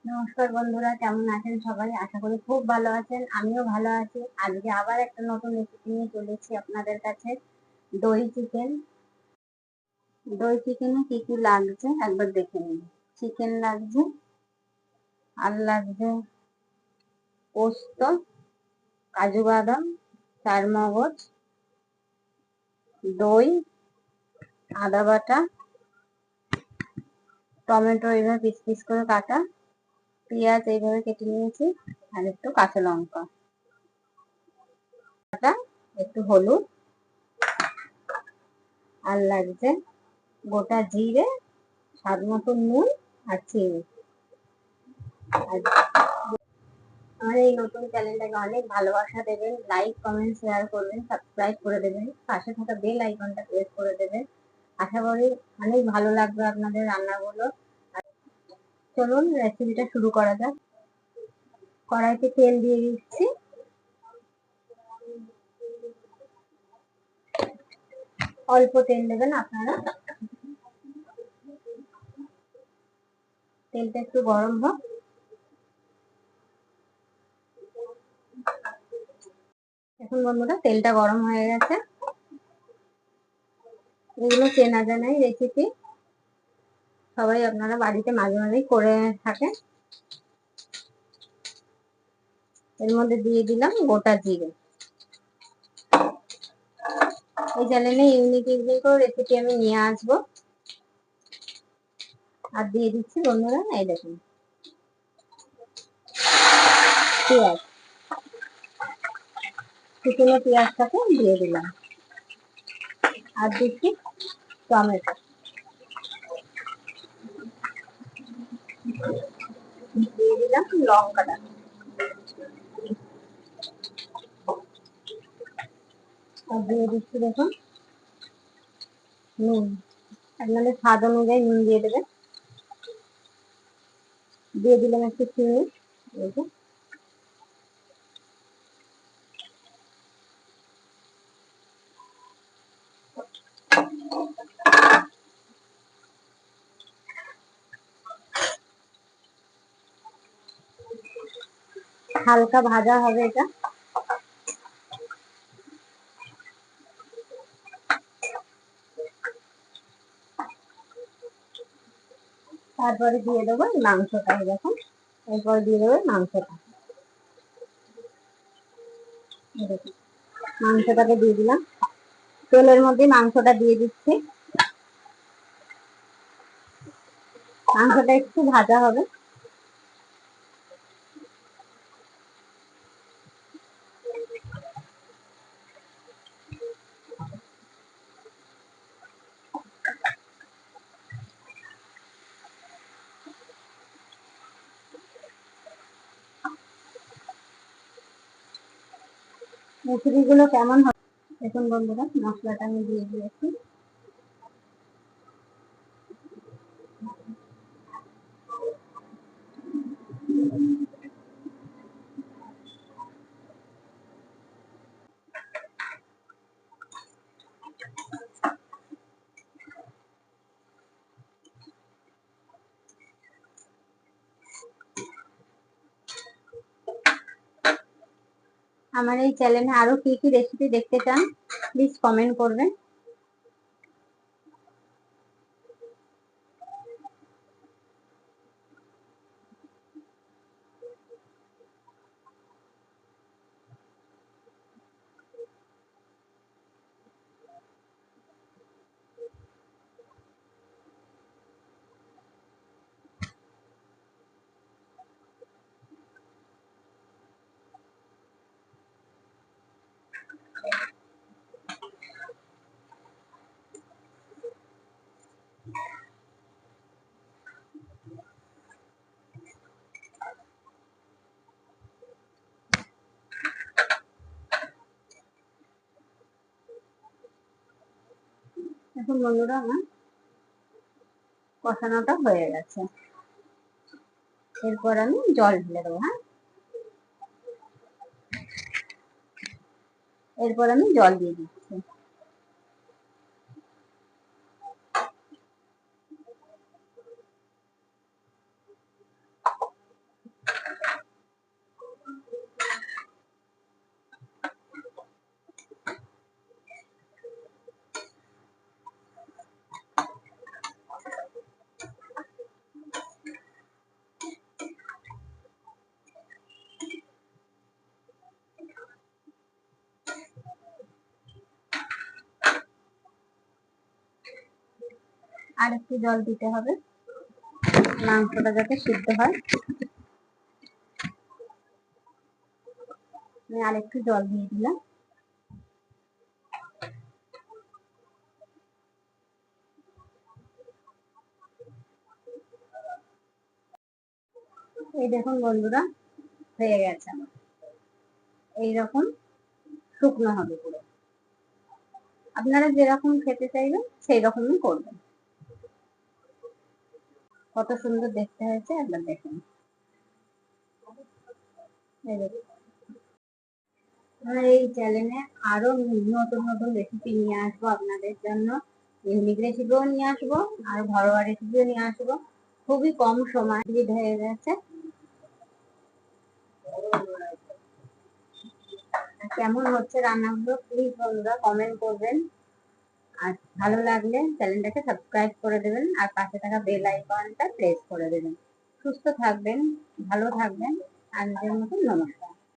নমস্কার বন্ধুরা, কেমন আছেন সবাই? আশা করি খুব ভালো আছেন। আমিও ভালো আছি। আজকে আবার একটা নতুন রেসিপি নিয়ে চলেছি আপনাদের কাছে। দই চিকেন। দই চিকেনে কি কি লাগছে একবার দেখে নিন। চিকেন লাগছে, আর লাগছে পোস্ত, কাজু বাদাম, চারমগজ, দই, আদা বাটা, টমেটো এইভাবে পিস পিস করে কাটা, পেঁয়াজ এইভাবে কেটে নিয়েছি, আর একটু কাঁচা লঙ্কা, একটু হলুদ, আর লাগছে গোটা জিরে, স্বাদ মতো নুন, আর চিনি। আমার এই নতুন চ্যানেলটাকে অনেক ভালোবাসা দেবেন, লাইক কমেন্ট শেয়ার করবেন, সাবস্ক্রাইব করে দেবেন, পাশে থাকা বেল আইকনটা প্রেস করে দেবেন। আশা করি অনেক ভালো লাগবে আপনাদের রান্নাগুলো। চলুন রেসিপিটা শুরু করা যাক। কড়াইতে তেল দিয়ে দিচ্ছি। অল্প তেল দেবেন আপনারা। তেলটা একটু গরম হোক। এখন বন্ধুরা তেলটা গরম হয়ে গেছে। এগুলো চেনা জানাই রেসিপি, সবাই আপনারা বাড়িতে মাঝে মাঝেই করে থাকেন। এর মধ্যে দিয়ে দিলাম গোটা জিরে। এই চ্যানেলে ইউনিক ইউনিক রেসিপি আমি নিয়ে আসবো। আর দিয়ে দিচ্ছি বন্ধুরা, এই দেখুন পেঁয়াজ, শুকনো পেঁয়াজটাকে দিয়ে দিলাম। আর দিচ্ছি টমেটো, দিয়ে দিলাম লঙ্কাটা, আর দিয়ে দিচ্ছি দেখুন নুন। আপনাদের স্বাদ অনুযায়ী নুন দিয়ে দেবেন। দিয়ে দিলাম একটু চিনি। হালকা ভাজা হবে এটা। তারপরে দিয়ে দেবো মাংসটা, দেখুন এরপরে দিয়ে দেবো মাংসটা। মাংসটাকে দিয়ে দিলাম, তেলের মধ্যে মাংসটা দিয়ে দিচ্ছি। মাংসটা একটু ভাজা হবে। রেসিপিগুলো কেমন হবে দেখুন বন্ধুরা। মশলাটা আমি দিয়ে দিয়েছি। আমার এই চ্যানেলে আরো কি কি রেসিপি দেখতে চান প্লিজ কমেন্ট করবেন। এখন বন্ধুরা আমার কষানোটা হয়ে গেছে। এরপর আমি জল ঢেলে দেবো। হ্যাঁ, এরপর আমি জল দিয়ে দিচ্ছি। আর একটু জল দিতে হবে মাংসটা যাতে সিদ্ধ হয়। আমি আর একটু জল দিয়ে দিলাম। এই দেখুন বন্ধুরা, হয়ে গেছে আমার। এইরকম শুকনো হবে পুরো। আপনারা যেরকম খেতে চাইবেন সেই রকমই করবেন। কত সুন্দর দেখতে হয়েছে একবার দেখুন। আমার এই চ্যানেলে আরো নতুন নতুন রেসিপি নিয়ে আসবো আপনাদের জন্য। ইউনিক রেসিপিও নিয়ে আসবো আর ঘরোয়া রেসিপিও নিয়ে আসবো। খুবই কম সময় হয়ে গেছে। কেমন হচ্ছে রান্নাগুলো প্লিজ বন্ধুরা কমেন্ট করবেন। আর ভালো লাগলে চ্যানেলটাকে সাবস্ক্রাইব করে দেবেন আর পাশে থাকা বেল আইকনটা প্রেস করে দেবেন। সুস্থ থাকবেন, ভালো থাকবেন। আজকের মতো নমস্কার।